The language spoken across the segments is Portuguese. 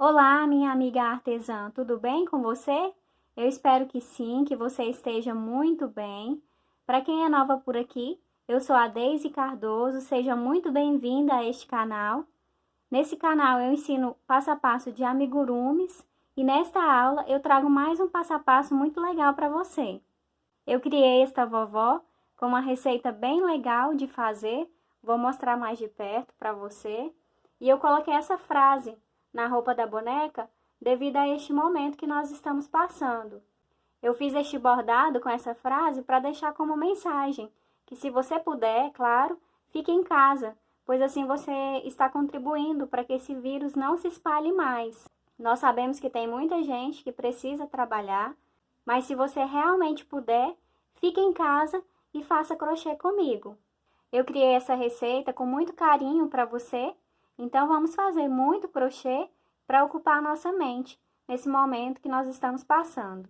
Olá, minha amiga artesã, tudo bem com você? Eu espero que sim, que você esteja muito bem. Para quem é nova por aqui, eu sou a Deise Cardoso, seja muito bem-vinda a este canal. Nesse canal eu ensino passo a passo de amigurumis e nesta aula eu trago mais um passo a passo muito legal para você. Eu criei esta vovó com uma receita bem legal de fazer, vou mostrar mais de perto para você. E eu coloquei essa frase na roupa da boneca devido a este momento que nós estamos passando. Eu fiz este bordado com essa frase para deixar como mensagem, que se você puder, claro, fique em casa, pois assim você está contribuindo para que esse vírus não se espalhe mais. Nós sabemos que tem muita gente que precisa trabalhar, mas se você realmente puder, fique em casa e faça crochê comigo. Eu criei essa receita com muito carinho para você, então vamos fazer muito crochê para ocupar a nossa mente nesse momento que nós estamos passando.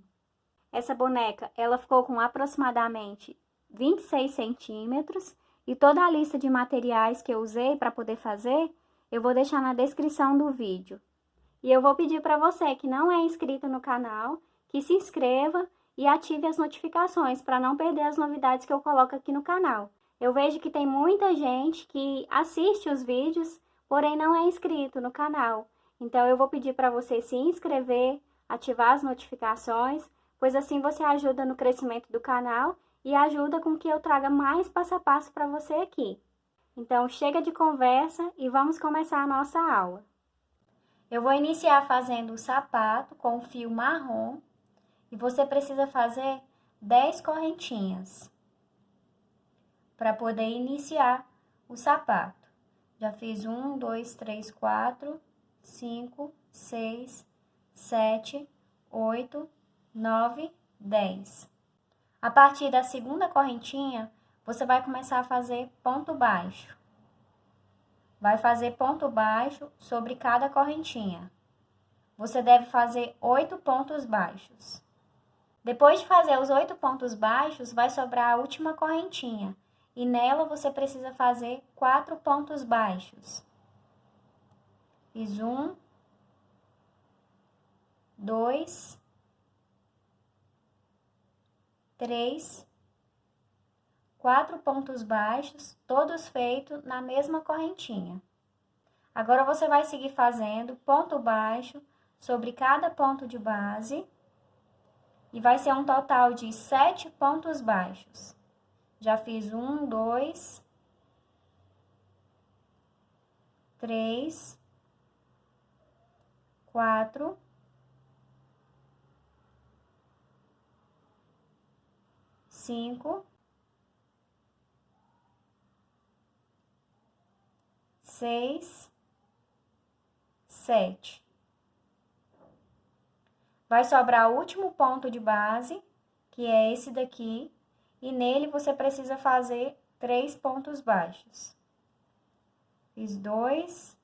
Essa boneca, ela ficou com aproximadamente 26 centímetros e toda a lista de materiais que eu usei para poder fazer, eu vou deixar na descrição do vídeo. E eu vou pedir para você que não é inscrito no canal, que se inscreva e ative as notificações para não perder as novidades que eu coloco aqui no canal. Eu vejo que tem muita gente que assiste os vídeos, porém não é inscrito no canal. Então eu vou pedir para você se inscrever, ativar as notificações, pois assim você ajuda no crescimento do canal e ajuda com que eu traga mais passo a passo para você aqui. Então chega de conversa e vamos começar a nossa aula. Eu vou iniciar fazendo o sapato com o fio marrom e você precisa fazer 10 correntinhas para poder iniciar o sapato. Já fiz 1, 2, 3, 4, 5, 6, 7, 8, 9, 10. A partir da segunda correntinha, você vai começar a fazer ponto baixo. Vai fazer ponto baixo sobre cada correntinha. Você deve fazer 8 pontos baixos. Depois de fazer os 8 pontos baixos, vai sobrar a última correntinha. E nela você precisa fazer 4 pontos baixos. Fiz 1, 2, 3, 4 pontos baixos, todos feitos na mesma correntinha. Agora você vai seguir fazendo ponto baixo sobre cada ponto de base e vai ser um total de 7 pontos baixos. Já fiz 1, 2, 3, 4, 5, 6, 7. Vai sobrar o último ponto de base, que é esse daqui, e nele você precisa fazer 3 pontos baixos. Fiz 2,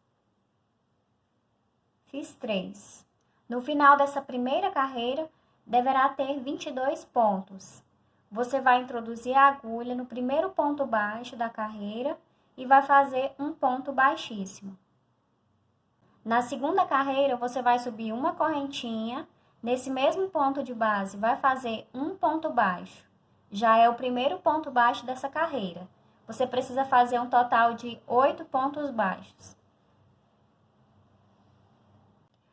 fiz 3. No final dessa primeira carreira, deverá ter 22 pontos. Você vai introduzir a agulha no primeiro ponto baixo da carreira e vai fazer um ponto baixíssimo. Na segunda carreira, você vai subir uma correntinha, nesse mesmo ponto de base, vai fazer um ponto baixo. Já é o primeiro ponto baixo dessa carreira. Você precisa fazer um total de 8 pontos baixos.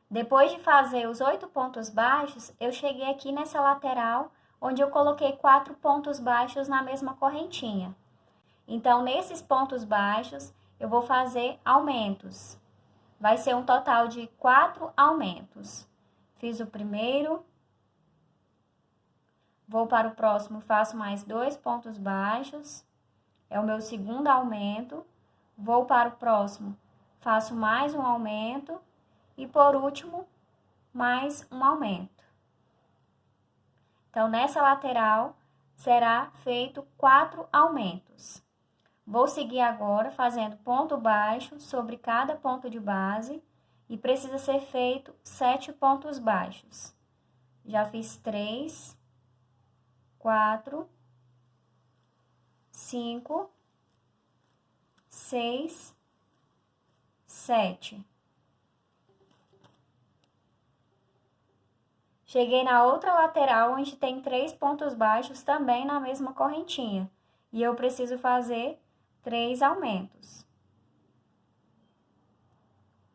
Depois de fazer os 8 pontos baixos, eu cheguei aqui nessa lateral, onde eu coloquei 4 pontos baixos na mesma correntinha. Então, nesses pontos baixos, eu vou fazer aumentos. Vai ser um total de 4 aumentos. Fiz o primeiro, vou para o próximo, faço mais 2 pontos baixos, é o meu segundo aumento, vou para o próximo, faço mais um aumento e por último, mais um aumento. Então, nessa lateral, será feito 4 aumentos. Vou seguir agora fazendo ponto baixo sobre cada ponto de base e precisa ser feito 7 pontos baixos. Já fiz 3, 4, 5, 6, 7. Cheguei na outra lateral, onde tem 3 pontos baixos, também na mesma correntinha. E eu preciso fazer 3 aumentos.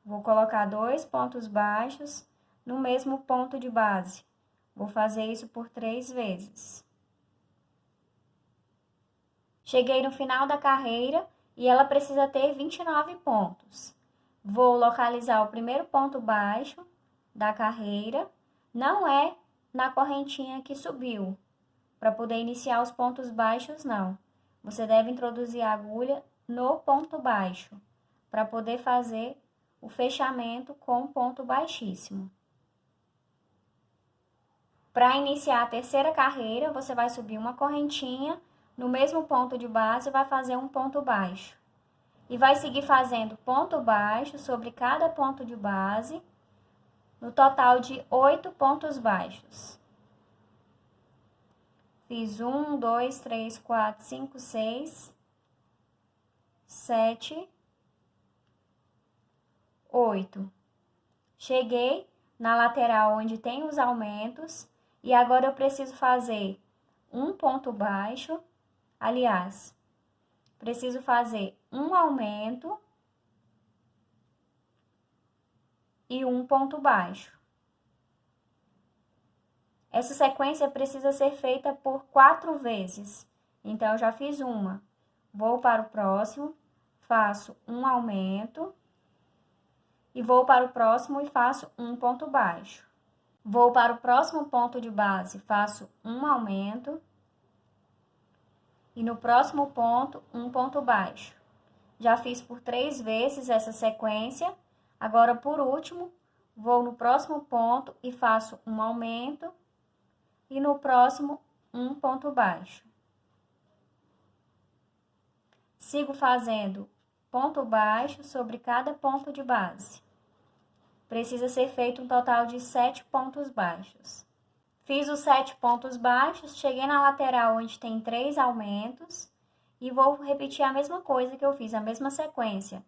Vou colocar 2 pontos baixos no mesmo ponto de base. Vou fazer isso por 3 vezes. Cheguei no final da carreira e ela precisa ter 29 pontos. Vou localizar o primeiro ponto baixo da carreira, não é na correntinha que subiu, para poder iniciar os pontos baixos, não. Você deve introduzir a agulha no ponto baixo, para poder fazer o fechamento com ponto baixíssimo. Para iniciar a terceira carreira, você vai subir uma correntinha, no mesmo ponto de base vai fazer um ponto baixo. E vai seguir fazendo ponto baixo sobre cada ponto de base, no total de 8 pontos baixos. Fiz 1, 2, 3, 4, 5, 6, 7, 8. Cheguei na lateral onde tem os aumentos e agora eu preciso fazer um ponto baixo, aliás, preciso fazer um aumento e um ponto baixo. Essa sequência precisa ser feita por 4 vezes. Então, eu já fiz uma. Vou para o próximo, faço um aumento. E vou para o próximo e faço um ponto baixo. Vou para o próximo ponto de base, faço um aumento. E no próximo ponto, um ponto baixo. Já fiz por 3 vezes essa sequência. Agora, por último, vou no próximo ponto e faço um aumento. E no próximo, um ponto baixo. Sigo fazendo ponto baixo sobre cada ponto de base. Precisa ser feito um total de 7 pontos baixos. Fiz os 7 pontos baixos, cheguei na lateral onde tem 3 aumentos e vou repetir a mesma coisa que eu fiz, a mesma sequência.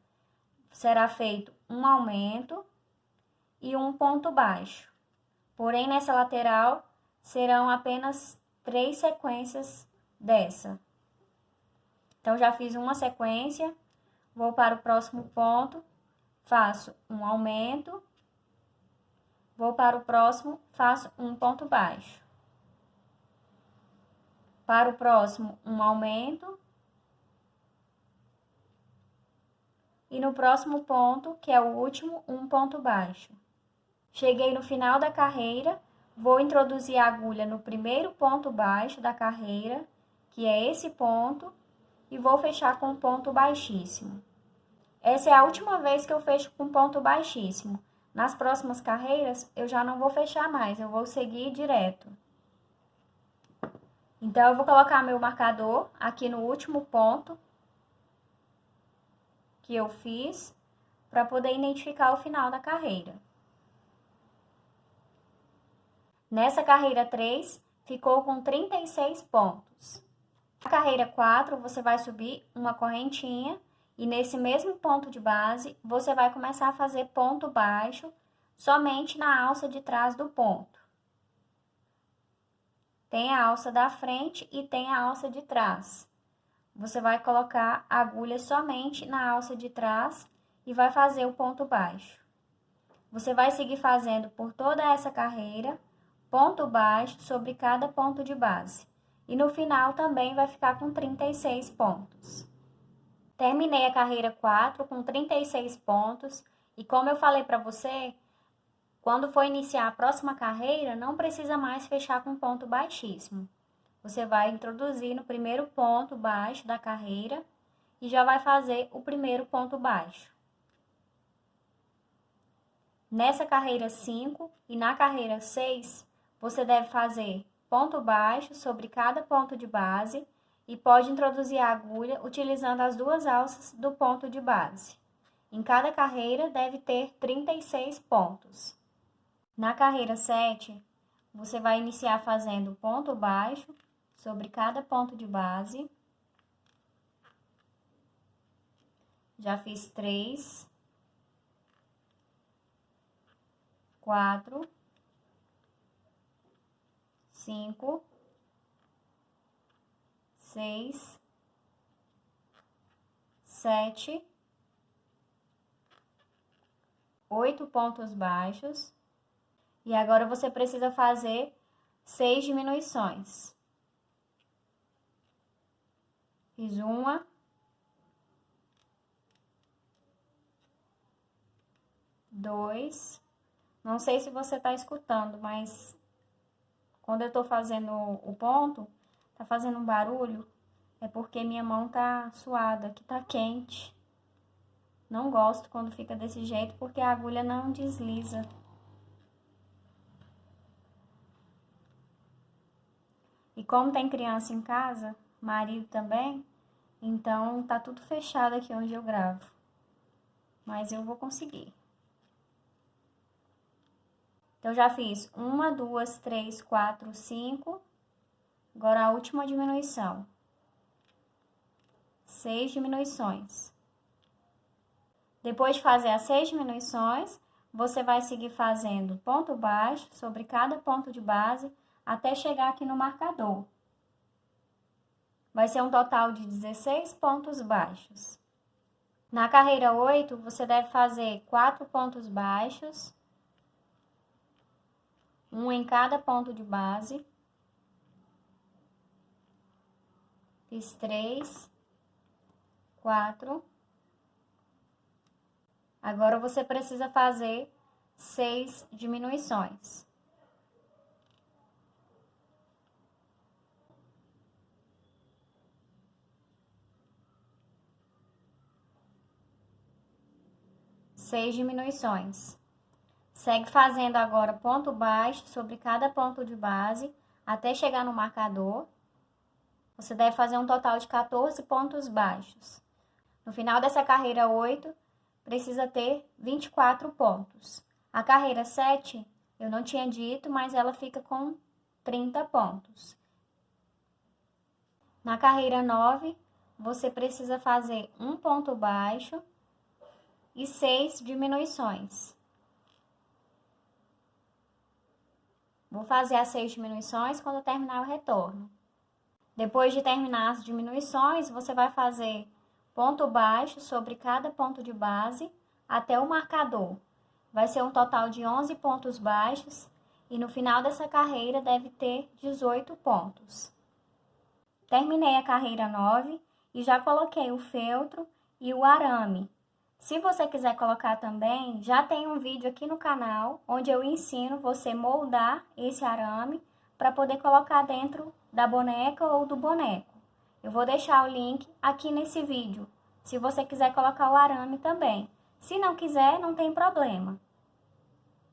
Será feito um aumento e um ponto baixo. Porém, nessa lateral, serão apenas 3 sequências dessa. Então, já fiz uma sequência, vou para o próximo ponto, faço um aumento, vou para o próximo, faço um ponto baixo. Para o próximo, um aumento. E no próximo ponto, que é o último, um ponto baixo. Cheguei no final da carreira, vou introduzir a agulha no primeiro ponto baixo da carreira, que é esse ponto, e vou fechar com ponto baixíssimo. Essa é a última vez que eu fecho com ponto baixíssimo. Nas próximas carreiras, eu já não vou fechar mais, eu vou seguir direto. Então, eu vou colocar meu marcador aqui no último ponto que eu fiz, para poder identificar o final da carreira. Nessa carreira 3, ficou com 36 pontos. Na carreira 4, você vai subir uma correntinha e nesse mesmo ponto de base, você vai começar a fazer ponto baixo somente na alça de trás do ponto. Tem a alça da frente e tem a alça de trás. Você vai colocar a agulha somente na alça de trás e vai fazer o ponto baixo. Você vai seguir fazendo por toda essa carreira, ponto baixo sobre cada ponto de base. E no final também vai ficar com 36 pontos. Terminei a carreira 4 com 36 pontos. E como eu falei para você, quando for iniciar a próxima carreira, não precisa mais fechar com ponto baixíssimo. Você vai introduzir no primeiro ponto baixo da carreira e já vai fazer o primeiro ponto baixo. Nessa carreira 5 e na carreira 6, você deve fazer ponto baixo sobre cada ponto de base e pode introduzir a agulha utilizando as 2 alças do ponto de base. Em cada carreira deve ter 36 pontos. Na carreira 7, você vai iniciar fazendo ponto baixo sobre cada ponto de base. Já fiz 3, 4, 5, 6, 7, 8 pontos baixos. E agora você precisa fazer 6 diminuições. Fiz uma, dois. Não sei se você tá escutando, mas quando eu tô fazendo o ponto, tá fazendo um barulho, é porque minha mão tá suada, que tá quente. Não gosto quando fica desse jeito, porque a agulha não desliza. E como tem criança em casa, marido também, então tá tudo fechado aqui onde eu gravo. Mas eu vou conseguir. Então, já fiz 1, 2, 3, 4, 5. Agora a última diminuição. 6 diminuições. Depois de fazer as 6 diminuições, você vai seguir fazendo ponto baixo sobre cada ponto de base até chegar aqui no marcador. Vai ser um total de 16 pontos baixos. Na carreira 8, você deve fazer 4 pontos baixos, um em cada ponto de base. Fiz 3, 4. Agora você precisa fazer 6 diminuições. Seis diminuições. Segue fazendo agora ponto baixo sobre cada ponto de base até chegar no marcador. Você deve fazer um total de 14 pontos baixos. No final dessa carreira 8, precisa ter 24 pontos. A carreira 7, eu não tinha dito, mas ela fica com 30 pontos. Na carreira 9, você precisa fazer um ponto baixo e 6 diminuições. Vou fazer as 6 diminuições quando eu terminar o retorno. Depois de terminar as diminuições, você vai fazer ponto baixo sobre cada ponto de base até o marcador. Vai ser um total de 11 pontos baixos e no final dessa carreira deve ter 18 pontos. Terminei a carreira 9 e já coloquei o feltro e o arame. Se você quiser colocar também, já tem um vídeo aqui no canal onde eu ensino você moldar esse arame para poder colocar dentro da boneca ou do boneco. Eu vou deixar o link aqui nesse vídeo, se você quiser colocar o arame também. Se não quiser, não tem problema.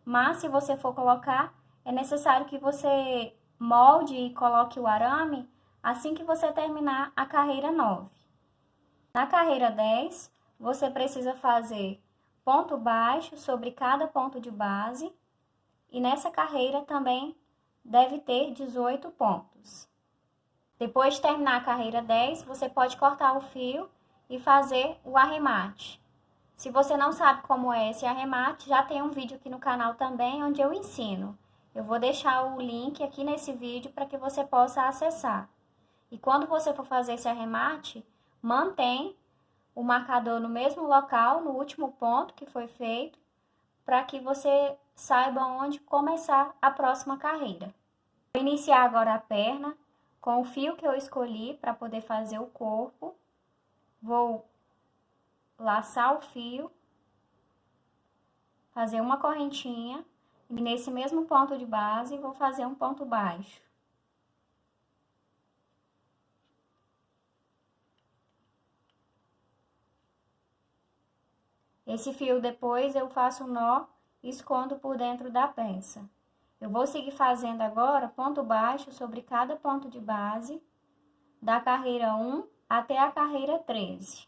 Mas se você for colocar, é necessário que você molde e coloque o arame assim que você terminar a carreira 9. Na carreira 10, você precisa fazer ponto baixo sobre cada ponto de base e nessa carreira também deve ter 18 pontos. Depois de terminar a carreira 10, você pode cortar o fio e fazer o arremate. Se você não sabe como é esse arremate, já tem um vídeo aqui no canal também onde eu ensino. Eu vou deixar o link aqui nesse vídeo para que você possa acessar. E quando você for fazer esse arremate, mantém o marcador no mesmo local, no último ponto que foi feito, para que você saiba onde começar a próxima carreira. Vou iniciar agora a perna com o fio que eu escolhi para poder fazer o corpo. Vou laçar o fio, fazer uma correntinha e nesse mesmo ponto de base vou fazer um ponto baixo. Esse fio depois eu faço um nó e escondo por dentro da peça. Eu vou seguir fazendo agora ponto baixo sobre cada ponto de base, da carreira 1 até a carreira 13.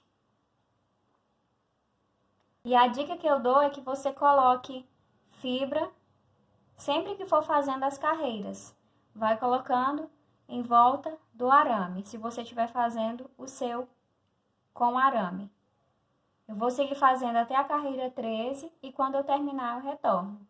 E a dica que eu dou é que você coloque fibra sempre que for fazendo as carreiras. Vai colocando em volta do arame, se você estiver fazendo o seu com arame. Eu vou seguir fazendo até a carreira 13 e quando eu terminar eu retorno.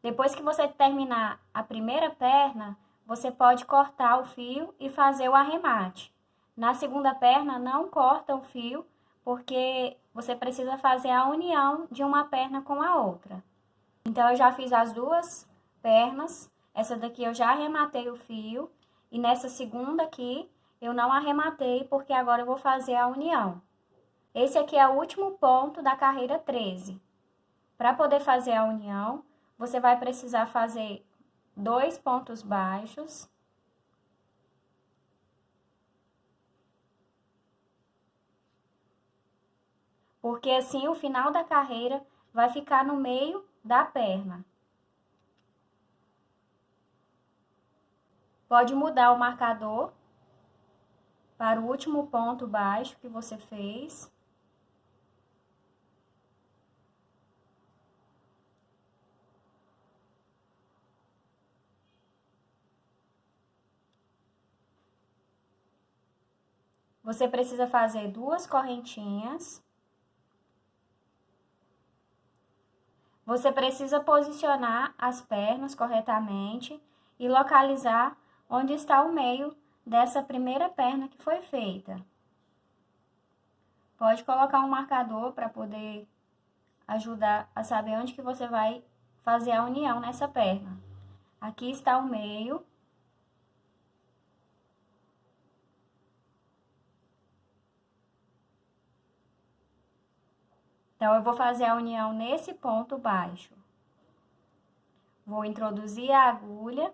Depois que você terminar a primeira perna, você pode cortar o fio e fazer o arremate. Na segunda perna, não corta o fio, porque você precisa fazer a união de uma perna com a outra. Então, eu já fiz as duas pernas. Essa daqui eu já arrematei o fio. E nessa segunda aqui, eu não arrematei, porque agora eu vou fazer a união. Esse aqui é o último ponto da carreira 13. Para poder fazer a união, você vai precisar fazer 2 pontos baixos. Porque assim o final da carreira vai ficar no meio da perna. Pode mudar o marcador para o último ponto baixo que você fez. Você precisa fazer 2 correntinhas. Você precisa posicionar as pernas corretamente e localizar onde está o meio dessa primeira perna que foi feita. Pode colocar um marcador para poder ajudar a saber onde que você vai fazer a união nessa perna. Aqui está o meio. Então, eu vou fazer a união nesse ponto baixo. Vou introduzir a agulha.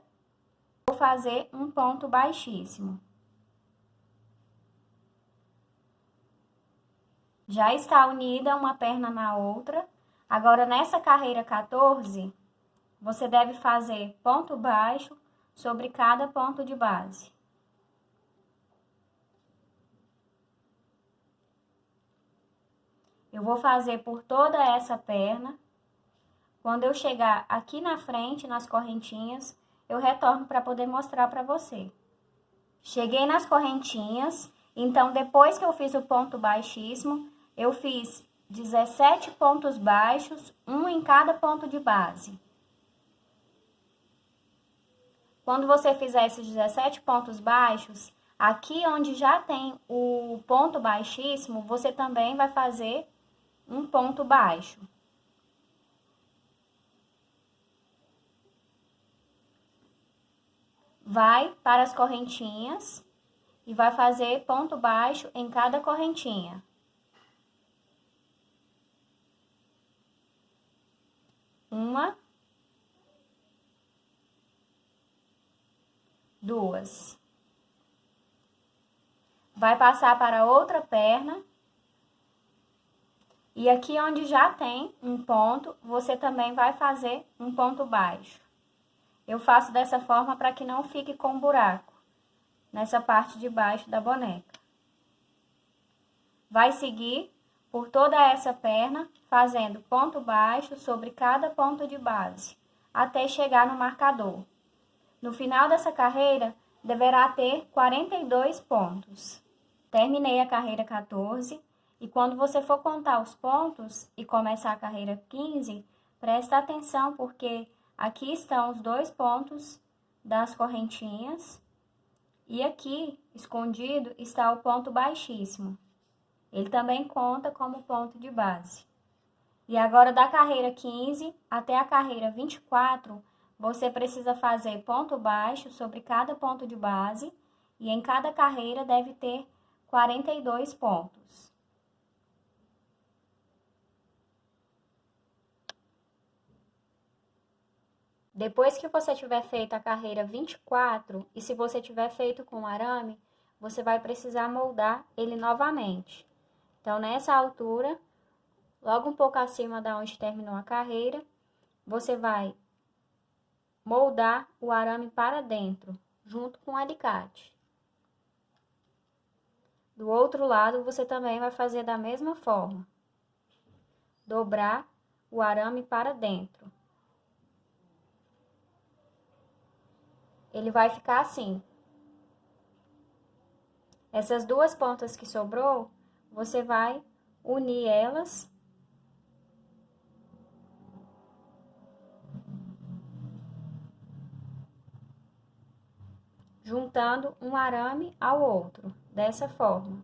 Vou fazer um ponto baixíssimo. Já está unida uma perna na outra. Agora, nessa carreira 14, você deve fazer ponto baixo sobre cada ponto de base. Eu vou fazer por toda essa perna. Quando eu chegar aqui na frente, nas correntinhas, eu retorno para poder mostrar para você. Cheguei nas correntinhas, então depois que eu fiz o ponto baixíssimo, eu fiz 17 pontos baixos, um em cada ponto de base. Quando você fizer esses 17 pontos baixos, aqui onde já tem o ponto baixíssimo, você também vai fazer um ponto baixo. Vai para as correntinhas e vai fazer ponto baixo em cada correntinha. Uma, duas. Vai passar para outra perna. E aqui onde já tem um ponto, você também vai fazer um ponto baixo. Eu faço dessa forma para que não fique com buraco nessa parte de baixo da boneca. Vai seguir por toda essa perna, fazendo ponto baixo sobre cada ponto de base, até chegar no marcador. No final dessa carreira, deverá ter 42 pontos. Terminei a carreira 14. E quando você for contar os pontos e começar a carreira 15, presta atenção, porque aqui estão os 2 pontos das correntinhas e aqui, escondido, está o ponto baixíssimo. Ele também conta como ponto de base. E agora, da carreira 15 até a carreira 24, você precisa fazer ponto baixo sobre cada ponto de base e em cada carreira deve ter 42 pontos. Depois que você tiver feito a carreira 24, e se você tiver feito com arame, você vai precisar moldar ele novamente. Então, nessa altura, logo um pouco acima da onde terminou a carreira, você vai moldar o arame para dentro, junto com o alicate. Do outro lado, você também vai fazer da mesma forma. Dobrar o arame para dentro. Ele vai ficar assim. Essas 2 pontas que sobrou, você vai unir elas. juntando um arame ao outro, dessa forma.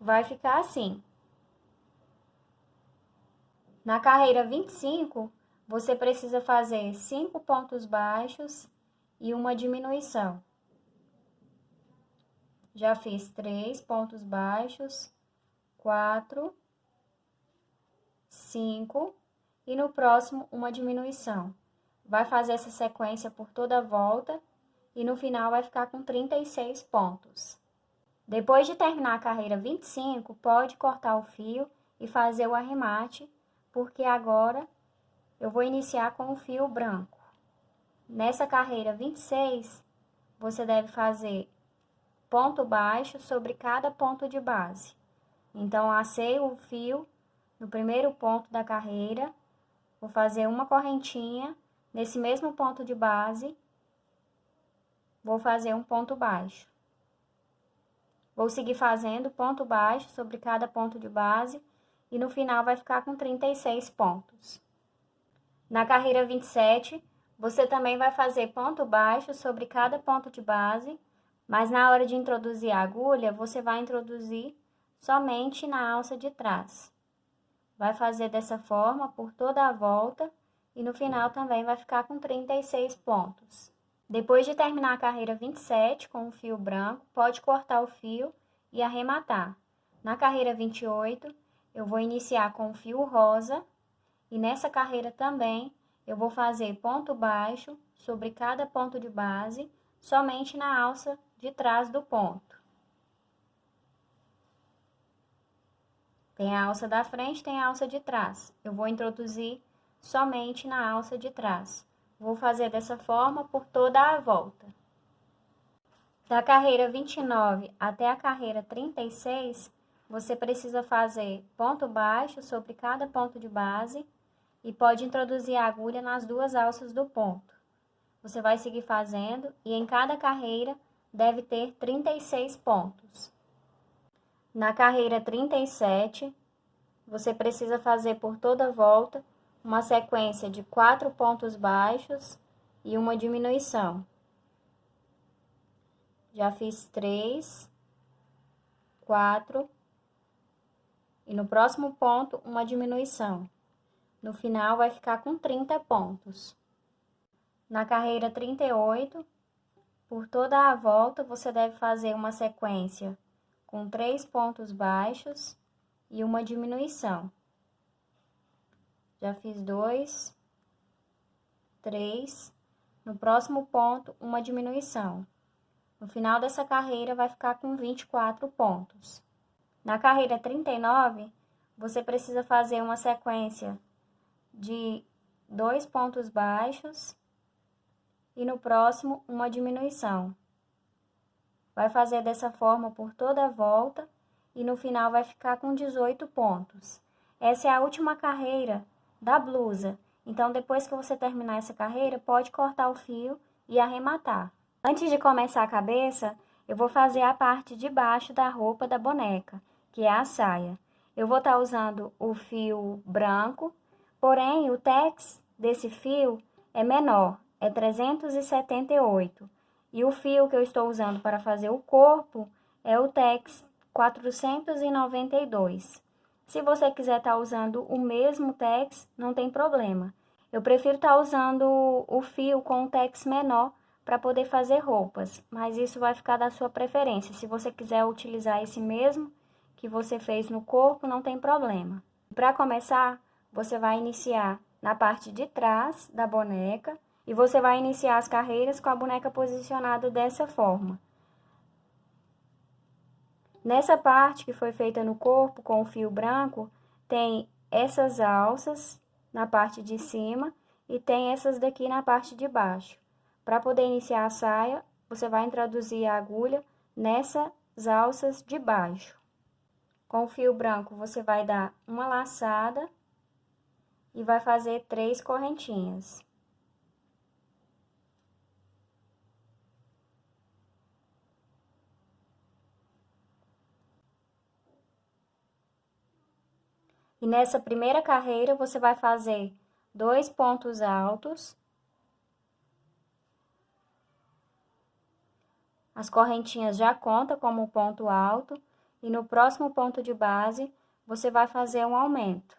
Vai ficar assim. Na carreira 25, você precisa fazer 5 pontos baixos e uma diminuição. Já fiz 3 pontos baixos, 4, 5 e no próximo uma diminuição. Vai fazer essa sequência por toda a volta e no final vai ficar com 36 pontos. Depois de terminar a carreira 25, pode cortar o fio e fazer o arremate, porque agora eu vou iniciar com o fio branco. Nessa carreira 26, você deve fazer ponto baixo sobre cada ponto de base. Então, lacei o fio no primeiro ponto da carreira, vou fazer uma correntinha, nesse mesmo ponto de base, vou fazer um ponto baixo. Vou seguir fazendo ponto baixo sobre cada ponto de base e no final vai ficar com 36 pontos. Na carreira 27, você também vai fazer ponto baixo sobre cada ponto de base, mas na hora de introduzir a agulha, você vai introduzir somente na alça de trás. Vai fazer dessa forma por toda a volta e no final também vai ficar com 36 pontos. Depois de terminar a carreira 27 com o fio branco, pode cortar o fio e arrematar. Na carreira 28, eu vou iniciar com o fio rosa e nessa carreira também eu vou fazer ponto baixo sobre cada ponto de base, somente na alça de trás do ponto. Tem a alça da frente, tem a alça de trás. Eu vou introduzir somente na alça de trás. Vou fazer dessa forma por toda a volta. Da carreira 29 até a carreira 36, você precisa fazer ponto baixo sobre cada ponto de base e pode introduzir a agulha nas duas alças do ponto. Você vai seguir fazendo e em cada carreira deve ter 36 pontos. Na carreira 37, você precisa fazer por toda a volta uma sequência de 4 pontos baixos e uma diminuição. Já fiz 3, 4 e no próximo ponto uma diminuição. No final vai ficar com 30 pontos. Na carreira 38, por toda a volta você deve fazer uma sequência com 3 pontos baixos e uma diminuição. Já fiz 2, 3, no próximo ponto uma diminuição. No final dessa carreira vai ficar com 24 pontos. Na carreira 39, você precisa fazer uma sequência de 2 pontos baixos e no próximo uma diminuição. Vai fazer dessa forma por toda a volta e no final vai ficar com 18 pontos. Essa é a última carreira da blusa. Então, depois que você terminar essa carreira, pode cortar o fio e arrematar. Antes de começar a cabeça, eu vou fazer a parte de baixo da roupa da boneca, que é a saia. Eu vou estar usando o fio branco, porém o tex desse fio é menor, é 378. E o fio que eu estou usando para fazer o corpo é o tex 492. Se você quiser estar usando o mesmo tex, não tem problema. Eu prefiro estar usando o fio com o tex menor para poder fazer roupas, mas isso vai ficar da sua preferência. Se você quiser utilizar esse mesmo que você fez no corpo, não tem problema. Para começar, você vai iniciar na parte de trás da boneca e você vai iniciar as carreiras com a boneca posicionada dessa forma. Nessa parte que foi feita no corpo com o fio branco, tem essas alças na parte de cima e tem essas daqui na parte de baixo. Para poder iniciar a saia, você vai introduzir a agulha nessas alças de baixo. Com o fio branco, você vai dar uma laçada e vai fazer 3 correntinhas. E nessa primeira carreira, você vai fazer 2 pontos altos. As correntinhas já contam como ponto alto. E no próximo ponto de base, você vai fazer um aumento,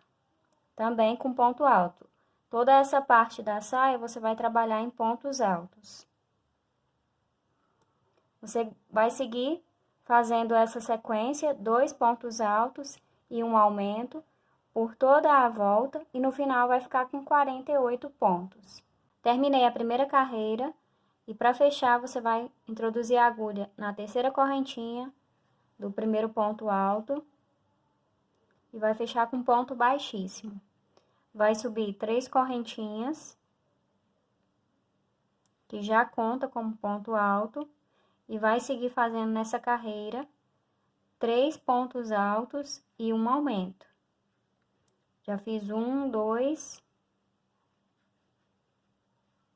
também com ponto alto. Toda essa parte da saia, você vai trabalhar em pontos altos. Você vai seguir fazendo essa sequência, 2 pontos altos e um aumento por toda a volta, e no final vai ficar com 48 pontos. Terminei a primeira carreira, e para fechar, você vai introduzir a agulha na terceira correntinha do primeiro ponto alto e vai fechar com ponto baixíssimo. Vai subir 3 correntinhas, que já conta como ponto alto, e vai seguir fazendo nessa carreira 3 pontos altos e um aumento. Já fiz 1, 2,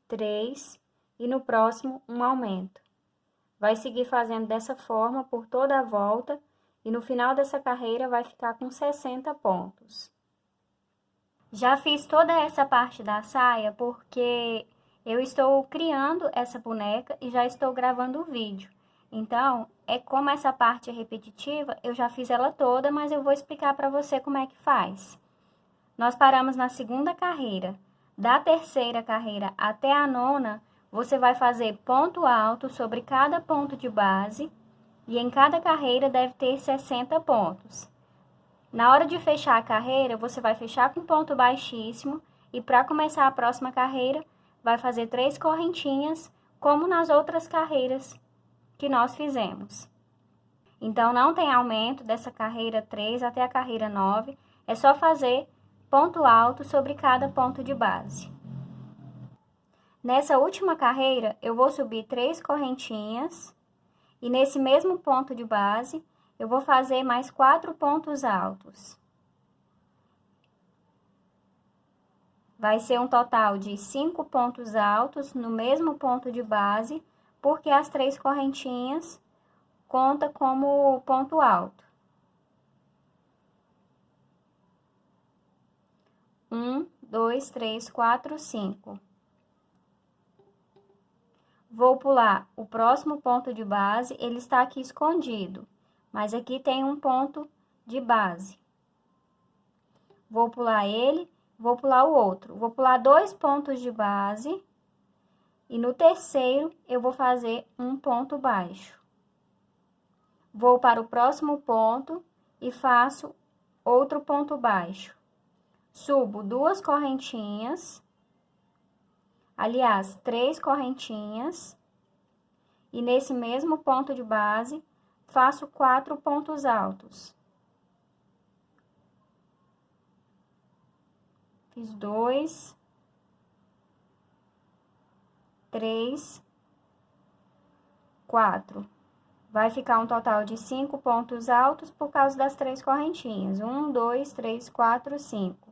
3 e no próximo um aumento. Vai seguir fazendo dessa forma por toda a volta e no final dessa carreira vai ficar com 60 pontos. Já fiz toda essa parte da saia porque eu estou criando essa boneca e já estou gravando o vídeo. Então, como essa parte é repetitiva, eu já fiz ela toda, mas eu vou explicar para você como é que faz. Nós paramos na segunda carreira. Da terceira carreira até a nona, você vai fazer ponto alto sobre cada ponto de base e em cada carreira deve ter 60 pontos. Na hora de fechar a carreira, você vai fechar com ponto baixíssimo e para começar a próxima carreira, vai fazer 3 correntinhas, como nas outras carreiras que nós fizemos. Então, não tem aumento dessa carreira 3 até a carreira 9, é só fazer ponto alto sobre cada ponto de base. Nessa última carreira, eu vou subir 3 correntinhas e nesse mesmo ponto de base, eu vou fazer mais 4 pontos altos. Vai ser um total de 5 pontos altos no mesmo ponto de base, porque as 3 correntinhas conta como ponto alto. 1, 2, 3, 4, 5. Vou pular o próximo ponto de base, ele está aqui escondido, mas aqui tem um ponto de base. Vou pular ele, vou pular o outro. Vou pular 2 pontos de base e no terceiro eu vou fazer um ponto baixo. Vou para o próximo ponto e faço outro ponto baixo. Subo 2 correntinhas. Aliás, 3 correntinhas, e nesse mesmo ponto de base, faço 4 pontos altos. Fiz 2, 3, 4. Vai ficar um total de 5 pontos altos por causa das 3 correntinhas. 1, 2, 3, 4, 5.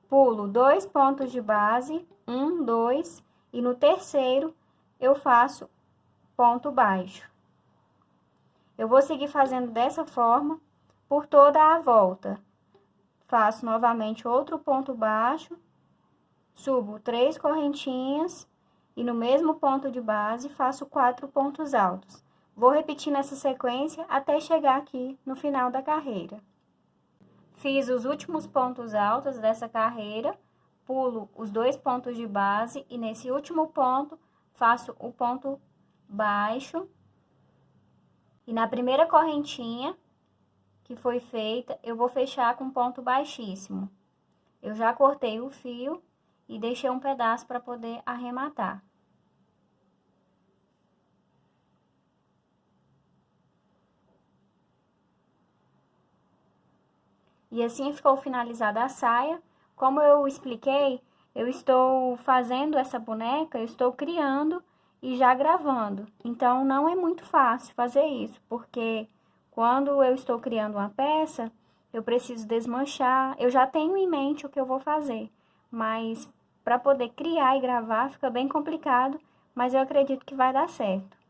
Pulo 2 pontos de base, 1, 2, e no terceiro eu faço ponto baixo. Eu vou seguir fazendo dessa forma por toda a volta. Faço novamente outro ponto baixo, subo 3 correntinhas e no mesmo ponto de base faço 4 pontos altos. Vou repetir nessa sequência até chegar aqui no final da carreira. Fiz os últimos pontos altos dessa carreira, pulo os 2 pontos de base e nesse último ponto faço o ponto baixo. E na primeira correntinha que foi feita, eu vou fechar com ponto baixíssimo. Eu já cortei o fio e deixei um pedaço para poder arrematar. E assim ficou finalizada a saia. Como eu expliquei, eu estou fazendo essa boneca, eu estou criando e já gravando. Então, não é muito fácil fazer isso, porque Quando eu estou criando uma peça, eu preciso desmanchar. Eu já tenho em mente o que eu vou fazer, mas para poder criar e gravar fica bem complicado, mas eu acredito que vai dar certo.